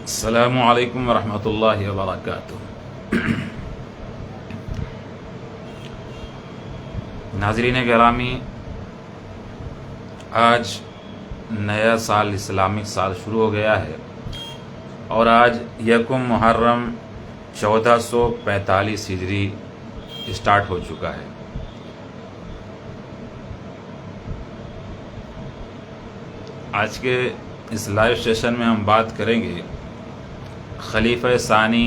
السلام علیکم ورحمۃ اللہ وبرکاتہ۔ ناظرین گرامی، آج نیا سال اسلامک سال شروع ہو گیا ہے اور آج یکم محرم 1445 ہجری اسٹارٹ ہو چکا ہے۔ آج کے اس لائیو سیشن میں ہم بات کریں گے خلیفہ ثانی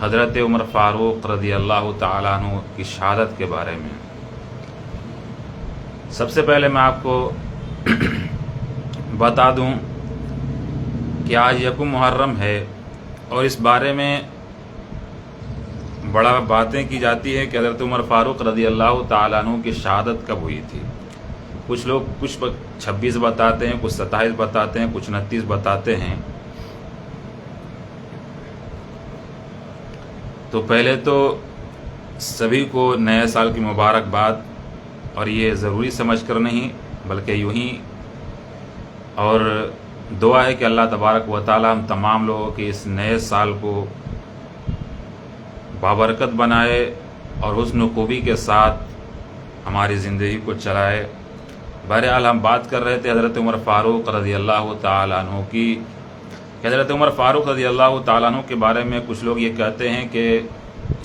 حضرت عمر فاروق رضی اللہ تعالیٰ عنہ کی شہادت کے بارے میں۔ سب سے پہلے میں آپ کو بتا دوں کہ آج یکم محرم ہے اور اس بارے میں بڑا باتیں کی جاتی ہے کہ حضرت عمر فاروق رضی اللہ تعالیٰ عنہ کی شہادت کب ہوئی تھی۔ کچھ لوگ 26 بتاتے ہیں، کچھ 27 بتاتے ہیں، کچھ 29 بتاتے ہیں۔ تو پہلے تو سبھی کو نئے سال کی مبارکباد، اور یہ ضروری سمجھ کر نہیں بلکہ یوں ہی، اور دعا ہے کہ اللہ تبارک و تعالی ہم تمام لوگوں کے اس نئے سال کو بابرکت بنائے اور حسن و خوبی کے ساتھ ہماری زندگی کو چلائے۔ بہرحال ہم بات کر رہے تھے حضرت عمر فاروق رضی اللہ تعالیٰ عنہ کی، کہ حضرت عمر فاروق رضی اللہ تعالیٰ عنہ کے بارے میں کچھ لوگ یہ کہتے ہیں کہ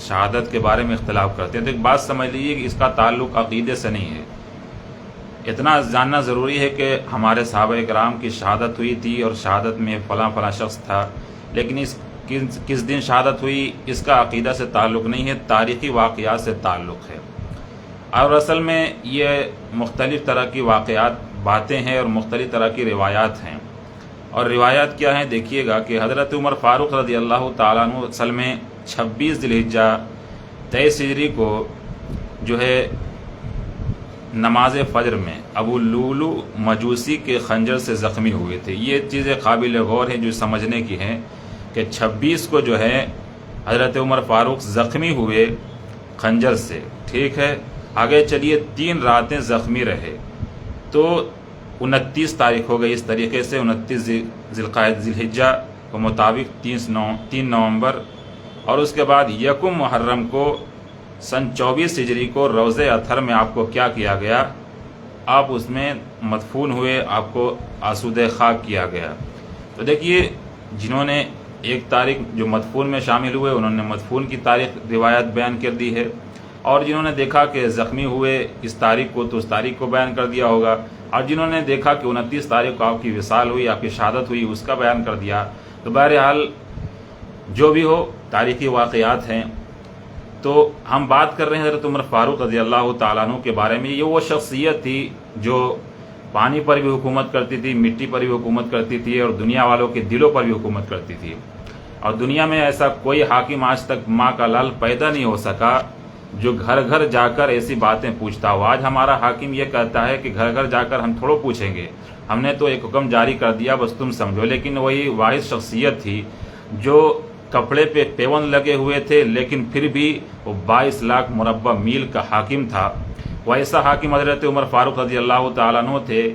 شہادت کے بارے میں اختلاف کرتے ہیں۔ تو ایک بات سمجھ لیجیے کہ اس کا تعلق عقیدے سے نہیں ہے۔ اتنا جاننا ضروری ہے کہ ہمارے صحابہ کرام کی شہادت ہوئی تھی اور شہادت میں فلاں شخص تھا، لیکن کس دن شہادت ہوئی اس کا عقیدہ سے تعلق نہیں ہے، تاریخی واقعات سے تعلق ہے۔ اور اصل میں یہ مختلف طرح کی واقعات باتیں ہیں اور مختلف طرح کی روایات ہیں۔ اور روایات کیا ہیں دیکھیے گا کہ حضرت عمر فاروق رضی اللہ تعالیٰ عنہ اصل میں 26 ذی الحجہ 23 ہجری کو جو ہے نماز فجر میں ابو لولو مجوسی کے خنجر سے زخمی ہوئے تھے۔ یہ چیزیں قابل غور ہیں جو سمجھنے کی ہیں کہ 26 کو جو ہے حضرت عمر فاروق زخمی ہوئے خنجر سے، ٹھیک ہے۔ آگے چلیے 3 راتیں زخمی رہے تو 29 تاریخ ہو گئی۔ اس طریقے سے 29 ذی الحجہ کے مطابق 3 نومبر، اور اس کے بعد یکم محرم کو سن 24 ہجری کو روضہ اطہر میں آپ کو کیا کیا گیا، آپ اس میں مدفون ہوئے، آپ کو آسودہ خاک کیا گیا۔ تو دیکھیے جنہوں نے ایک تاریخ جو مدفون میں شامل ہوئے انہوں نے مدفون کی تاریخ روایت بیان کر دی ہے، اور جنہوں نے دیکھا کہ زخمی ہوئے اس تاریخ کو تو اس تاریخ کو بیان کر دیا ہوگا، اور جنہوں نے دیکھا کہ 29 تاریخ کو آپ کی وصال ہوئی، آپ کی شہادت ہوئی، اس کا بیان کر دیا۔ تو بہرحال جو بھی ہو تاریخی واقعات ہیں۔ تو ہم بات کر رہے ہیں حضرت عمر فاروق رضی اللہ تعالیٰ عنہ کے بارے میں۔ یہ وہ شخصیت تھی جو پانی پر بھی حکومت کرتی تھی، مٹی پر بھی حکومت کرتی تھی، اور دنیا والوں کے دلوں پر بھی حکومت کرتی تھی۔ اور دنیا میں ایسا کوئی حاکم آج تک ماں کا لال پیدا نہیں ہو سکا جو گھر گھر جا کر ایسی باتیں پوچھتا ہو۔ آج ہمارا حاکم یہ کہتا ہے کہ گھر گھر جا کر ہم تھوڑو پوچھیں گے، ہم نے تو ایک حکم جاری کر دیا بس تم سمجھو۔ لیکن وہی واحد شخصیت تھی جو کپڑے پہ پیوند لگے ہوئے تھے لیکن پھر بھی وہ 22 لاکھ مربع میل کا حاکم تھا۔ وہ ایسا حاکم حضرت عمر فاروق رضی اللہ تعالیٰ عنہ تھے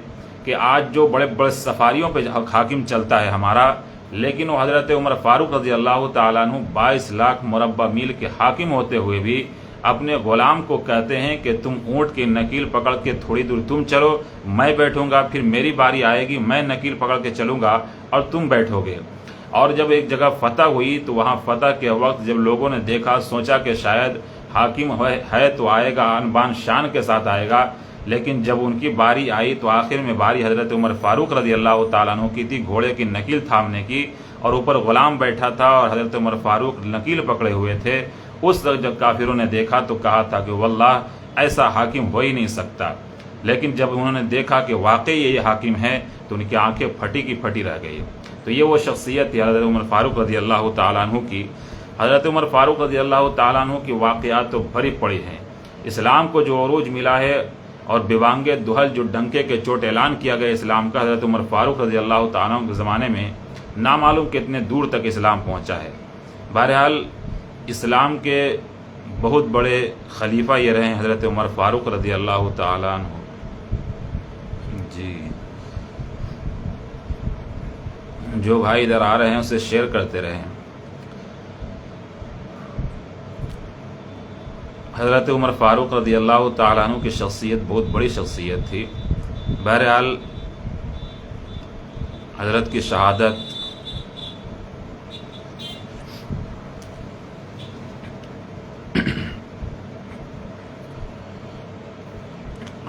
کہ آج جو بڑے بڑے سفاریوں پہ حاکم چلتا ہے ہمارا، لیکن وہ حضرت عمر فاروق رضی اللہ تعالیٰ عنہ 22 لاکھ مربع میل کے حاکم ہوتے ہوئے بھی اپنے غلام کو کہتے ہیں کہ تم اونٹ کی نکیل پکڑ کے تھوڑی دور تم چلو، میں بیٹھوں گا، پھر میری باری آئے گی، میں نکیل پکڑ کے چلوں گا اور تم بیٹھو گے۔ اور جب ایک جگہ فتح ہوئی تو وہاں فتح کے وقت جب لوگوں نے دیکھا، سوچا کہ شاید حاکم ہے تو آئے گا، آن بان شان کے ساتھ آئے گا، لیکن جب ان کی باری آئی تو آخر میں باری حضرت عمر فاروق رضی اللہ تعالیٰ عنہ کی تھی، گھوڑے کی نکیل تھامنے کی، اور اوپر غلام بیٹھا تھا اور حضرت عمر فاروق نکیل پکڑے ہوئے تھے۔ اس وقت جب کافروں نے دیکھا تو کہا تھا کہ واللہ ایسا حاکم ہو ہی نہیں سکتا، لیکن جب انہوں نے دیکھا کہ واقعی یہ حاکم ہے تو ان کی آنکھیں پھٹی کی پھٹی رہ گئی۔ تو یہ وہ شخصیت تھی حضرت عمر فاروق رضی اللہ تعالیٰ عنہ کی۔ حضرت عمر فاروق رضی اللہ تعالیٰ عنہ کی واقعات تو بھری پڑی ہیں۔ اسلام کو جو عروج ملا ہے اور بوانگ دہل جو ڈنکے کے چوٹ اعلان کیا گیا اسلام کا، حضرت عمر فاروق رضی اللہ تعالیٰ عنہ کے زمانے میں نامعلوم کتنے دور تک اسلام پہنچا ہے۔ بہرحال اسلام کے بہت بڑے خلیفہ یہ رہے ہیں حضرت عمر فاروق رضی اللہ تعالیٰ عنہ۔ جی جو بھائی ادھر آ رہے ہیں اسے شیئر کرتے رہیں۔ حضرت عمر فاروق رضی اللہ تعالیٰ عنہ کی شخصیت بہت بڑی شخصیت تھی۔ بہرحال حضرت کی شہادت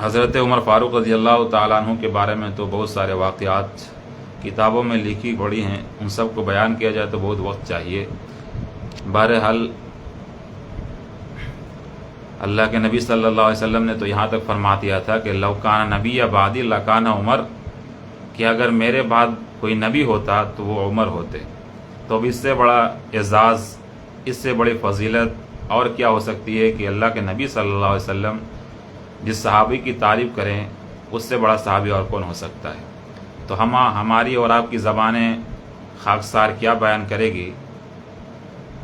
حضرت عمر فاروق رضی اللہ تعالیٰ عنہ کے بارے میں تو بہت سارے واقعات کتابوں میں لکھی پڑی ہیں، ان سب کو بیان کیا جائے تو بہت وقت چاہیے۔ بہرحال اللہ کے نبی صلی اللہ علیہ وسلم نے تو یہاں تک فرما دیا تھا کہ لو کان نبی بعدی لکان عمر، کہ اگر میرے بعد کوئی نبی ہوتا تو وہ عمر ہوتے۔ تو اب اس سے بڑا اعزاز، اس سے بڑی فضیلت اور کیا ہو سکتی ہے کہ اللہ کے نبی صلی اللہ علیہ وسلم جس صحابی کی تعریف کریں، اس سے بڑا صحابی اور کون ہو سکتا ہے؟ تو ہماری اور آپ کی زبانیں خاکسار کیا بیان کرے گی؟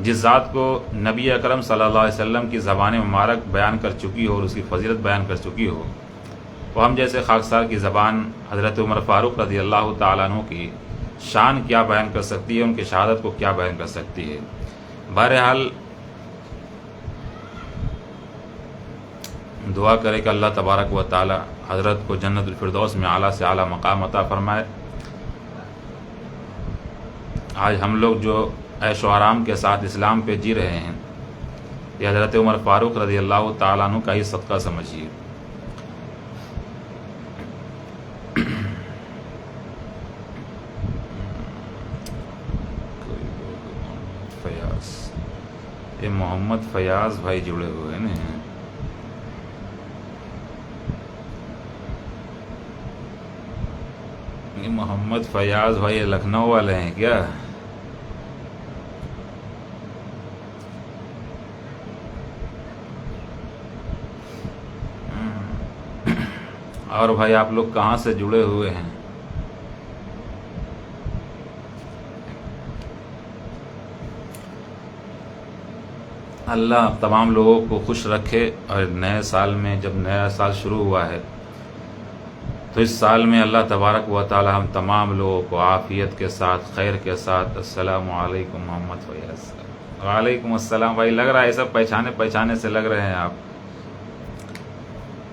جس ذات کو نبی اکرم صلی اللہ علیہ وسلم کی زبان مبارک بیان کر چکی ہو اور اس کی فضیلت بیان کر چکی ہو، وہ ہم جیسے خاکسار کی زبان حضرت عمر فاروق رضی اللہ تعالیٰ عنہ کی شان کیا بیان کر سکتی ہے، ان کی شہادت کو کیا بیان کر سکتی ہے؟ بہرحال دعا کرے کہ اللہ تبارک و تعالی حضرت کو جنت الفردوس میں اعلیٰ سے اعلیٰ مقام عطا فرمائے۔ آج ہم لوگ جو عیش و آرام کے ساتھ اسلام پہ جی رہے ہیں، یہ حضرت عمر فاروق رضی اللہ تعالیٰ عنہ کا ہی صدقہ سمجھیے۔ یہ محمد فیاض بھائی جڑے ہوئے نا، یہ محمد فیاض بھائی لکھنؤ والے ہیں کیا؟ اور بھائی آپ لوگ کہاں سے جڑے ہوئے ہیں؟ اللہ تمام لوگوں کو خوش رکھے، اور نئے سال میں جب نیا سال شروع ہوا ہے تو اس سال میں اللہ تبارک و تعالی ہم تمام لوگوں کو عافیت کے ساتھ، خیر کے ساتھ۔ السلام علیکم محمد فیاض۔ وعلیکم السلام بھائی، لگ رہا ہے سب پہچانے سے لگ رہے ہیں آپ۔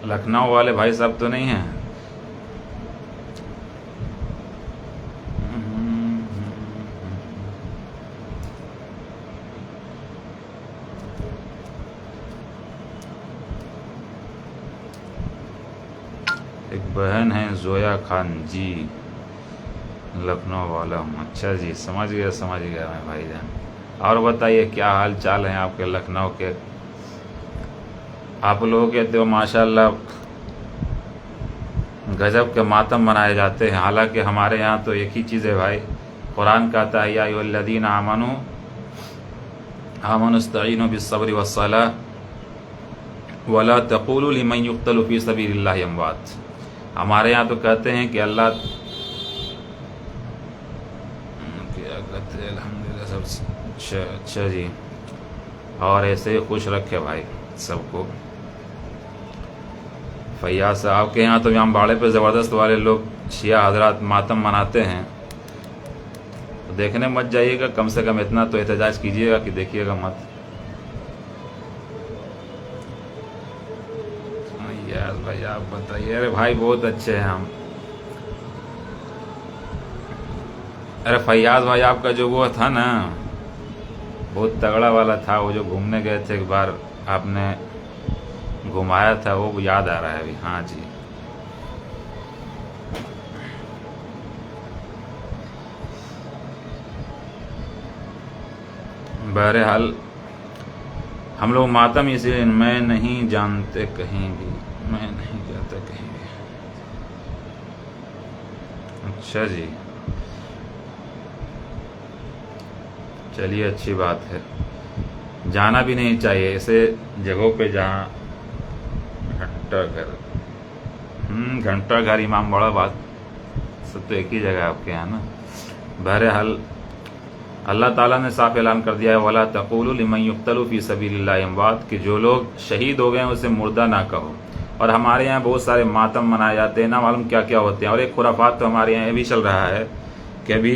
لکھنؤ والے بھائی صاحب تو نہیں ہیں؟ ایک بہن ہے زویا خان جی، لکھنؤ والا ہوں۔ اچھا جی، سمجھ گیا میں بھائی جان۔ اور بتائیے کیا حال چال ہیں آپ کے لکھنؤ کے؟ آپ لوگوں کے تو ماشاءاللہ گجب کے ماتم منائے جاتے ہیں، حالانکہ ہمارے یہاں تو ایک ہی چیز ہے بھائی، قرآن کہتا ہے یا ایھا الذین آمنوا استعینوا بالصبر والصلاۃ ولا تقولوا لمن یقتل فی سبیل اللہ اموات۔ ہمارے یہاں تو کہتے ہیں کہ اللہ کیا کہتے ہیں، الحمدللہ سب اچھا جی، اور ایسے ہی خوش رکھے بھائی سب کو۔ فیاض صاحب کے یہاں تو امام باڑے پہ زبردست والے لوگ شیعہ حضرات ماتم مناتے ہیں، تو دیکھنے مت جائیے گا، کم سے کم اتنا تو احتجاج کیجیے گا کہ دیکھیے گا مت۔ یار بھائی آپ بتائیے۔ ارے بھائی بہت اچھے ہیں ہم۔ ارے فیاض بھائی آپ کا جو وہ تھا نا، بہت تگڑا والا تھا، وہ جو گھومنے گئے تھے ایک بار آپ نے گھمایا تھا، وہ یاد آ رہا ہے ابھی۔ ہاں جی، بہرحال ہم لوگ ماتم اسی لیے میں نہیں جانتے کہیں بھی، میں نہیں جاتا کہیں بھی۔ اچھا جی، چلیے اچھی بات ہے، جانا بھی نہیں چاہیے ایسے جگہوں پہ جہاں گھنٹہ گھر امام باڑہ بات سب تو ایک ہی جگہ ہے آپ کے یہاں نا۔ بہرحال اللہ تعالیٰ نے صاف اعلان کر دیا ہے وَلَا تَقُولُوا لِمَن يُقْتَلُ فِي سَبِيلِ اللَّهِ أَمْوَاتٌ، کہ جو لوگ شہید ہو گئے ہیں اسے مردہ نہ کہو۔ اور ہمارے یہاں بہت سارے ماتم منائے جاتے ہیں، نہ معلوم کیا کیا ہوتے ہیں، اور ایک خرافات تو ہمارے یہاں یہ بھی چل رہا ہے کہ ابھی